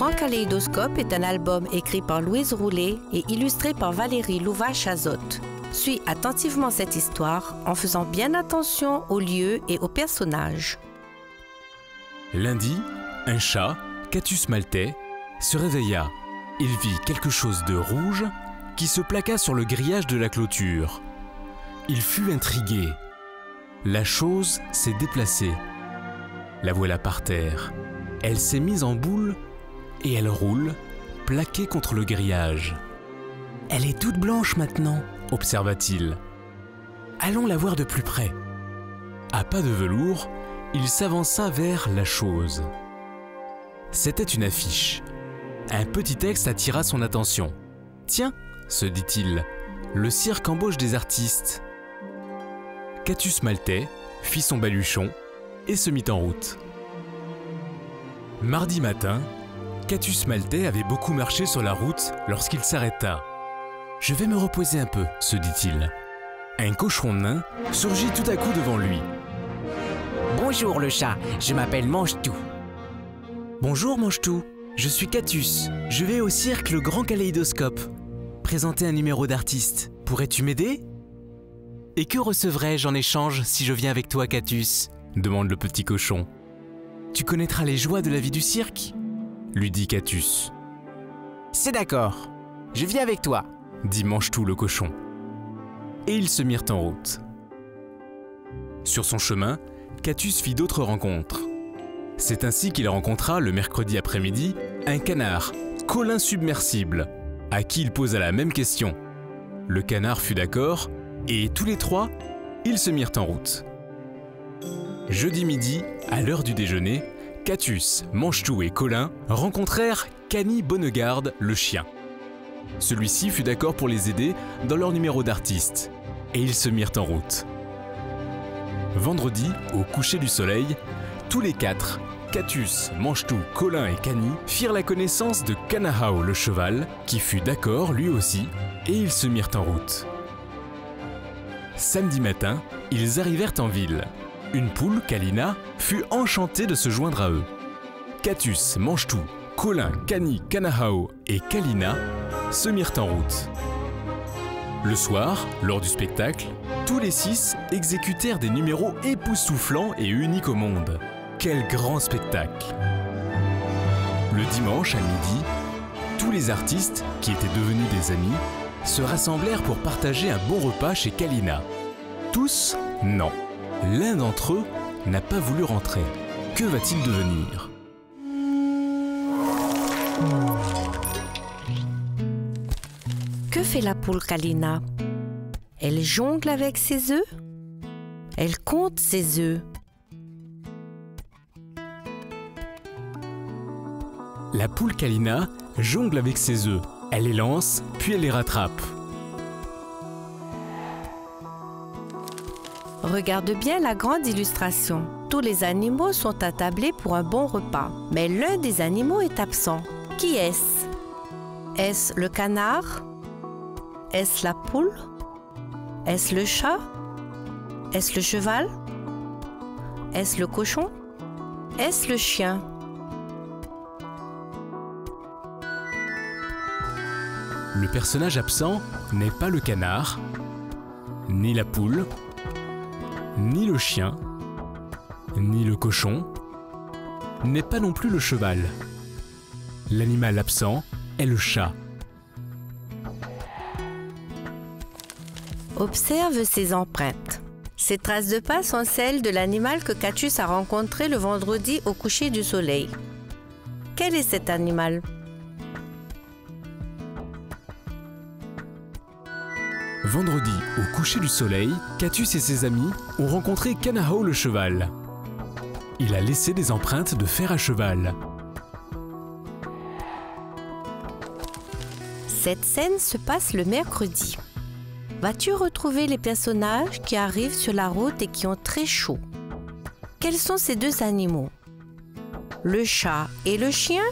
Grand Kaléidoscope est un album écrit par Louise Roulet et illustré par Valérie Louvache-Azotte. Suis attentivement cette histoire en faisant bien attention aux lieux et aux personnages. Lundi, un chat, Catus maltais, se réveilla. Il vit quelque chose de rouge qui se plaqua sur le grillage de la clôture. Il fut intrigué. La chose s'est déplacée. La voilà par terre. Elle s'est mise en boule et elle roule, plaquée contre le grillage. « Elle est toute blanche maintenant », observa-t-il. « Allons la voir de plus près. » À pas de velours, il s'avança vers la chose. C'était une affiche. Un petit texte attira son attention. « Tiens », se dit-il, « le cirque embauche des artistes. » Catus maltais fit son baluchon et se mit en route. Mardi matin, Catus maltais avait beaucoup marché sur la route lorsqu'il s'arrêta. « Je vais me reposer un peu », se dit-il. Un cochon nain surgit tout à coup devant lui. « Bonjour le chat, je m'appelle Mange-Tout. »« Bonjour Mange-Tout, je suis Catus. Je vais au cirque Le Grand Kaléidoscope. Présenter un numéro d'artiste. Pourrais-tu m'aider ? » « Et que recevrai-je en échange si je viens avec toi, Catus ?» demande le petit cochon. « Tu connaîtras les joies de la vie du cirque ?» lui dit Catus. « C'est d'accord, je viens avec toi, » dit Mange-Tout le cochon. Et ils se mirent en route. Sur son chemin, Catus fit d'autres rencontres. C'est ainsi qu'il rencontra le mercredi après-midi un canard, Colin submersible, à qui il posa la même question. Le canard fut d'accord et tous les trois, ils se mirent en route. Jeudi midi, à l'heure du déjeuner, Catus, Mange-Tout et Colin rencontrèrent Cani Bonnegarde, le chien. Celui-ci fut d'accord pour les aider dans leur numéro d'artiste, et ils se mirent en route. Vendredi, au coucher du soleil, tous les quatre, Catus, Mange-Tout, Colin et Cani, firent la connaissance de Kanahao le cheval, qui fut d'accord lui aussi, et ils se mirent en route. Samedi matin, ils arrivèrent en ville. Une poule, Kalina, fut enchantée de se joindre à eux. Catus, Mange-Tout, Colin, Cani, Kanahao et Kalina se mirent en route. Le soir, lors du spectacle, tous les 6 exécutèrent des numéros époustouflants et uniques au monde. Quel grand spectacle! Le dimanche à midi, tous les artistes, qui étaient devenus des amis, se rassemblèrent pour partager un bon repas chez Kalina. Tous, non. L'un d'entre eux n'a pas voulu rentrer. Que va-t-il devenir? Que fait la poule Kalina? Elle jongle avec ses œufs? Elle compte ses œufs. La poule Kalina jongle avec ses œufs. Elle les lance, puis elle les rattrape. Regarde bien la grande illustration. Tous les animaux sont attablés pour un bon repas, mais l'un des animaux est absent. Qui est-ce? Est-ce le canard? Est-ce la poule? Est-ce le chat? Est-ce le cheval? Est-ce le cochon? Est-ce le chien? Le personnage absent n'est pas le canard, ni la poule, ni le chien, ni le cochon, n'est pas non plus le cheval. L'animal absent est le chat. Observe ses empreintes. Ces traces de pas sont celles de l'animal que Catus a rencontré le vendredi au coucher du soleil. Quel est cet animal? Vendredi, au coucher du soleil, Catus et ses amis ont rencontré Kanahao le cheval. Il a laissé des empreintes de fer à cheval. Cette scène se passe le mercredi. Vas-tu retrouver les personnages qui arrivent sur la route et qui ont très chaud? Quels sont ces deux animaux? Le chat et le chien?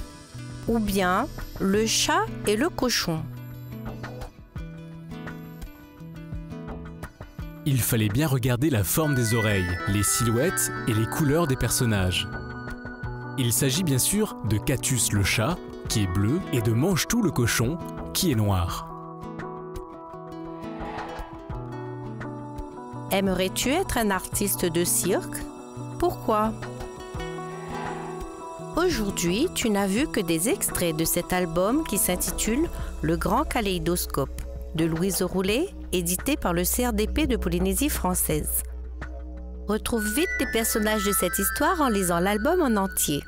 Ou bien le chat et le cochon? Il fallait bien regarder la forme des oreilles, les silhouettes et les couleurs des personnages. Il s'agit bien sûr de Catus le chat qui est bleu, et de Mange-Tout le cochon, qui est noir. Aimerais-tu être un artiste de cirque? Pourquoi? Aujourd'hui, tu n'as vu que des extraits de cet album qui s'intitule « Le Grand Kaléidoscope » de Louise Roulet, édité par le CRDP de Polynésie française. Retrouve vite les personnages de cette histoire en lisant l'album en entier.